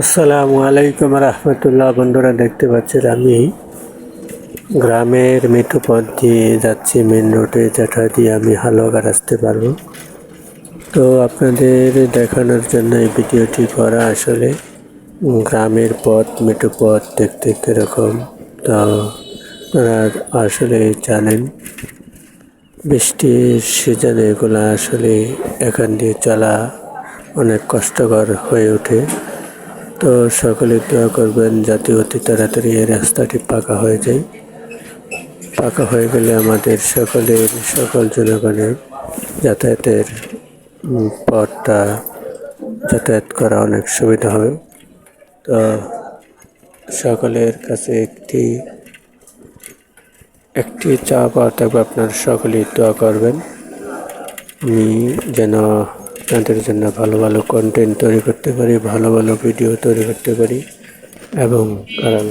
আসসালামু আলাইকুম রহমতুল্লাহ। বন্ধুরা, দেখতে পাচ্ছেন আমি গ্রামের মেঠো পথ দিয়ে যাচ্ছি, মেন রোডে, যেটা দিয়ে আমি হালুয়াঘাট আসতে পারবো। তো আপনাদের দেখানোর জন্য এই ভিডিওটি করা। আসলে গ্রামের পথ, মেঠো পথ দেখতে কীরকম, তো আপনারা আসলে জানেন বৃষ্টির সিজনে এগুলো আসলে এখান দিয়ে চলা অনেক কষ্টকর হয়ে ওঠে। তো সকলে দোয়া করবেন যাতে অতি তাড়াতাড়ি এই রাস্তাটি পাকা হয়ে যায়। পাকা হয়ে গেলে আমাদের সকল জনগণের যাতায়াতের পথটা যাতায়াত করা অনেক সুবিধা হবে। তো সকলের কাছে একটি চাওয়া পাওয়া থাকবে, আপনারা সকলেই দোয়া করবেন আমি যেন আপনাদের জন্য ভালো ভালো কন্টেন্ট তৈরি করতে পারি, ভালো ভালো ভিডিও তৈরি করতে পারি এবং কারণ